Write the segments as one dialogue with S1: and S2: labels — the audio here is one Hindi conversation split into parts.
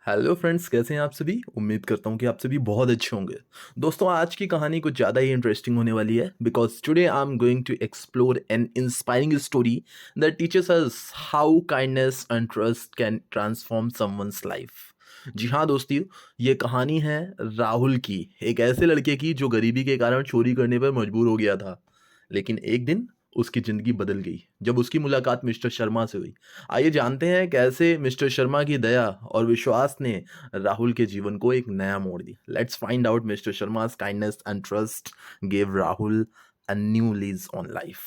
S1: हेलो फ्रेंड्स, कैसे हैं आप सभी। उम्मीद करता हूँ कि आप सभी बहुत अच्छे होंगे। दोस्तों, आज की कहानी कुछ ज़्यादा ही इंटरेस्टिंग होने वाली है because today I am going to explore an inspiring story that teaches us how kindness and trust can transform someone's life. जी हाँ दोस्तियों, ये कहानी है राहुल की, एक ऐसे लड़के की जो गरीबी के कारण चोरी करने पर मजबूर हो गया था। लेकिन एक दिन उसकी ज़िंदगी बदल गई जब उसकी मुलाकात मिस्टर शर्मा से हुई। आइए जानते हैं कैसे मिस्टर शर्मा की दया और विश्वास ने राहुल के जीवन को एक नया मोड़ दिया। Let's find out mister Sharma's kindness and trust gave Rahul a new lease on life.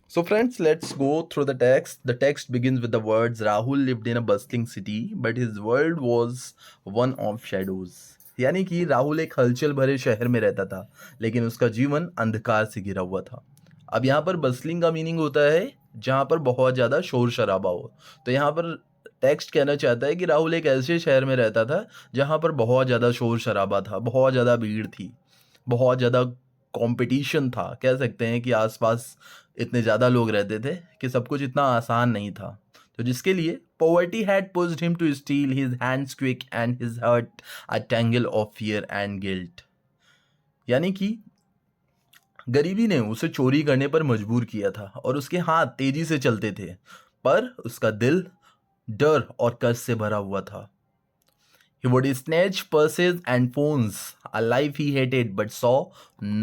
S1: So friends, let's go through the text. The text begins with the words Rahul lived in a bustling city but his world was one of shadows. यानी कि राहुल एक हलचल भरे शहर में रहता था लेकिन उसका जीवन अंधकार से घिरा हुआ था। अब यहाँ पर बस्लिंग का मीनिंग होता है जहाँ पर बहुत ज़्यादा शोर शराबा हो। तो यहाँ पर टेक्स्ट कहना चाहता है कि राहुल एक ऐसे शहर में रहता था जहाँ पर बहुत ज़्यादा शोर शराबा था, बहुत ज़्यादा भीड़ थी, बहुत ज़्यादा कंपटीशन था। कह सकते हैं कि आसपास इतने ज़्यादा लोग रहते थे कि सब कुछ इतना आसान नहीं था। तो जिसके लिए poverty had pushed him to steal, his hands quick and his heart a tangle of fear and guilt. यानी कि गरीबी ने उसे चोरी करने पर मजबूर किया था और उसके हाथ तेजी से चलते थे, पर उसका दिल डर और कष्ट से भरा हुआ था। He would snatch purses and phones, a life he hated but saw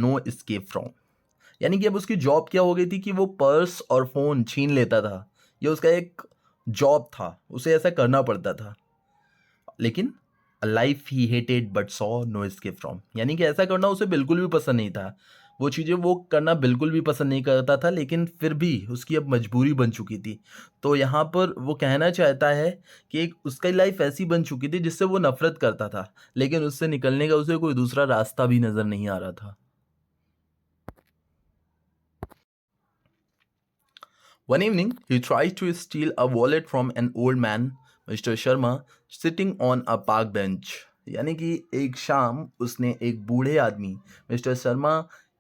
S1: no escape from. यानी कि अब उसकी जॉब क्या हो गई थी कि वो पर्स और फोन छीन लेता था। ये उसका एक जॉब था, उसे ऐसा करना पड़ता था। लेकिन a life he hated but saw no escape from, यानी कि ऐसा करना उसे बिल्कुल भी पसंद नहीं था। वो चीज़ें वो करना बिल्कुल भी पसंद नहीं करता था, लेकिन फिर भी उसकी अब मजबूरी बन चुकी थी। तो यहाँ पर वो कहना चाहता है कि एक उसकी लाइफ ऐसी बन चुकी थी जिससे वो नफरत करता था, लेकिन उससे निकलने का उसे कोई दूसरा रास्ता भी नज़र नहीं आ रहा था। One evening, he tried to steal a wallet from an old man, Mr. Sharma, sitting on a park bench. यानी कि एक शाम उसने एक बूढ़े आदमी मिस्टर शर्मा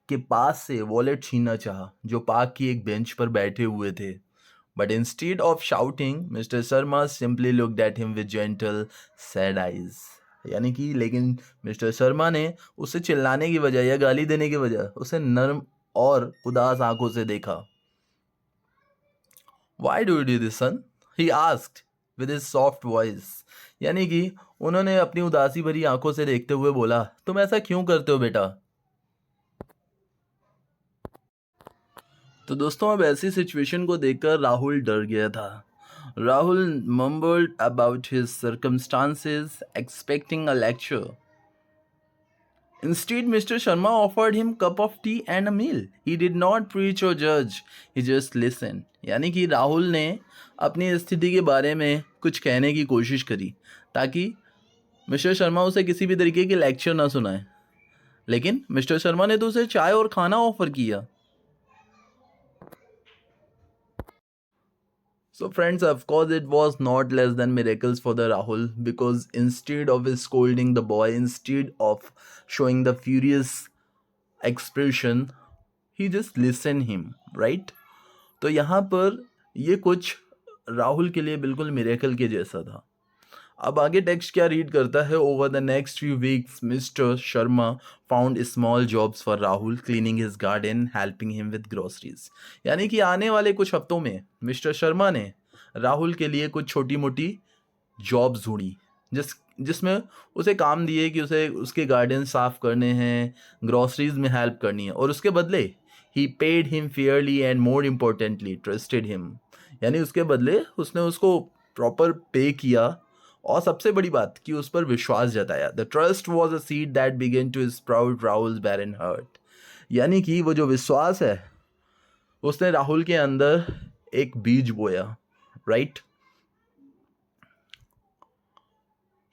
S1: के पास से वॉलेट छीनना चाहा, जो पार्क की एक बेंच पर बैठे हुए थे। But instead of shouting, Mr. Sharma simply looked at him with gentle, sad eyes. यानी कि लेकिन मिस्टर शर्मा ने उसे चिल्लाने की बजाय या गाली देने की बजाय उसे नर्म और उदास आंखों से देखा। Why do you do this, son? He asked with his soft voice. यानी कि उन्होंने अपनी उदासी भरी आंखों से देखते हुए बोला, तुम ऐसा क्यों करते हो बेटा। तो दोस्तों, अब ऐसी सिचुएशन को देखकर राहुल डर गया था। Rahul mumbled about his circumstances, expecting a lecture. Instead, Mr. Sharma offered him cup of tea and a meal. He did not preach or judge. He just listened. यानी कि राहुल ने अपनी स्थिति के बारे में कुछ कहने की कोशिश करी ताकि मिस्टर शर्मा उसे किसी भी तरीके की लेक्चर ना सुनाए, लेकिन मिस्टर शर्मा ने तो उसे चाय और खाना ऑफर किया। So friends, of course it was not less than miracles for the Rahul, because instead of scolding the boy, instead of showing the furious expression, he just listened him, right? तो यहाँ पर ये कुछ राहुल के लिए बिल्कुल मिरेकल के जैसा था। अब आगे टेक्स्ट क्या रीड करता है। Over the next few weeks mister Sharma found small jobs for Rahul, cleaning his garden, helping him with groceries. यानी कि आने वाले कुछ हफ्तों में मिस्टर शर्मा ने राहुल के लिए कुछ छोटी मोटी जॉब्स ढूंढी, जिसमें उसे काम दिए कि उसे उसके गार्डन साफ करने हैं, ग्रोसरीज में हेल्प करनी है, और उसके बदले he paid him fairly and more importantly trusted him. यानी उसके बदले उसने उसको प्रॉपर पे किया और सबसे बड़ी बात कि उस पर विश्वास जताया। The trust was a seed that began to sprout Rahul's barren heart. यानी कि वो जो विश्वास है उसने राहुल के अंदर एक बीज बोया, right.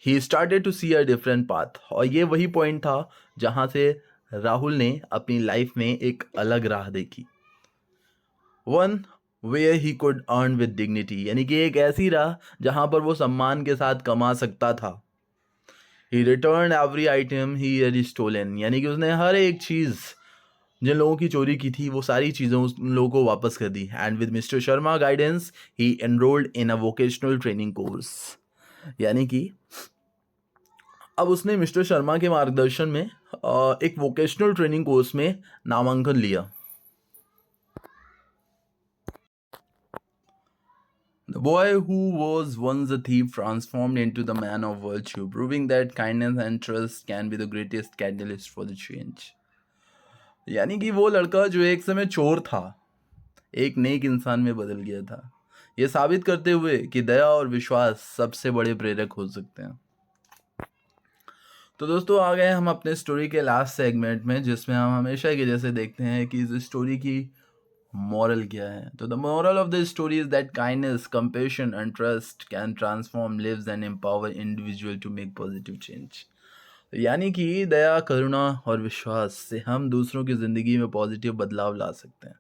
S1: He started to see a different path, और ये वही पॉइंट था जहाँ से राहुल ने अपनी लाइफ में एक अलग राह देखी। One where he could earn with dignity, यानी कि एक ऐसी राह जहाँ पर वो सम्मान के साथ कमा सकता था। He return every item he had stolen, यानी कि उसने हर एक चीज़ जिन लोगों की चोरी की थी वो सारी चीज़ें उन लोगों को वापस कर दी। And with mister Sharma guidance he enrolled in a vocational training course. यानी कि अब उसने मिस्टर शर्मा के मार्गदर्शन में एक वोकेशनल ट्रेनिंग कोर्स में नामांकन लिया। The boy who was once a thief transformed into the man of virtue, proving that kindness and trust can be the greatest catalyst for the change. यानी कि वो लड़का जो एक समय चोर था, एक नेक इंसान में बदल गया था, ये साबित करते हुए कि दया और विश्वास सबसे बड़े प्रेरक हो सकते हैं। तो दोस्तों आ गए हम अपने स्टोरी के लास्ट सेगमेंट में, जिसमें हम हमेशा की जैसे देखते हैं कि इस स्टोरी की मॉरल क्या है। तो the moral of the story is that kindness, compassion and trust can transform lives and empower individual to make positive change. यानी कि दया, करुणा और विश्वास से हम दूसरों की ज़िंदगी में पॉजिटिव बदलाव ला सकते हैं।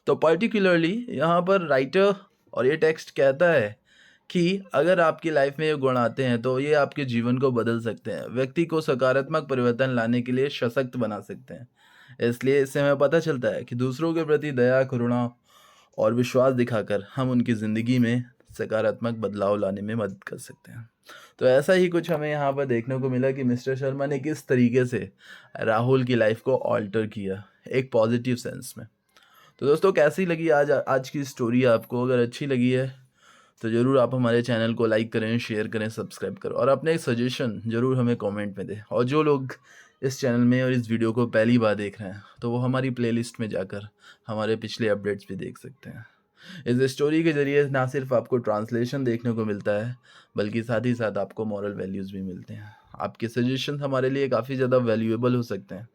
S1: तो पर्टिकुलरली यहाँ पर राइटर और ये टेक्स्ट कहता है कि अगर आपकी लाइफ में ये गुण आते हैं तो ये आपके जीवन को बदल सकते हैं, व्यक्ति को सकारात्मक परिवर्तन लाने के लिए सशक्त बना सकते हैं। इसलिए इससे हमें पता चलता है कि दूसरों के प्रति दया, करुणा और विश्वास दिखाकर हम उनकी ज़िंदगी में सकारात्मक बदलाव लाने में मदद कर सकते हैं। तो ऐसा ही कुछ हमें यहाँ पर देखने को मिला कि मिस्टर शर्मा ने किस तरीके से राहुल की लाइफ को ऑल्टर किया एक पॉजिटिव सेंस में। तो दोस्तों कैसी लगी आज की स्टोरी आपको? अगर अच्छी लगी है तो ज़रूर आप हमारे चैनल को लाइक करें, शेयर करें, सब्सक्राइब करें और अपने सजेशन ज़रूर हमें कमेंट में दें। और जो लोग इस चैनल में और इस वीडियो को पहली बार देख रहे हैं तो वो हमारी प्लेलिस्ट में जाकर हमारे पिछले अपडेट्स भी देख सकते हैं। इस स्टोरी के ज़रिए ना सिर्फ आपको ट्रांसलेशन देखने को मिलता है बल्कि साथ ही साथ आपको मॉरल वैल्यूज़ भी मिलते हैं। आपके सजेशन हमारे लिए काफ़ी ज़्यादा वैल्यूएबल हो सकते हैं।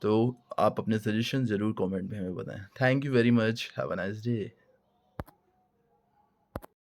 S1: तो आप अपने सजेशन ज़रूर कमेंट में हमें बताएं। Thank you very much. Have a nice day.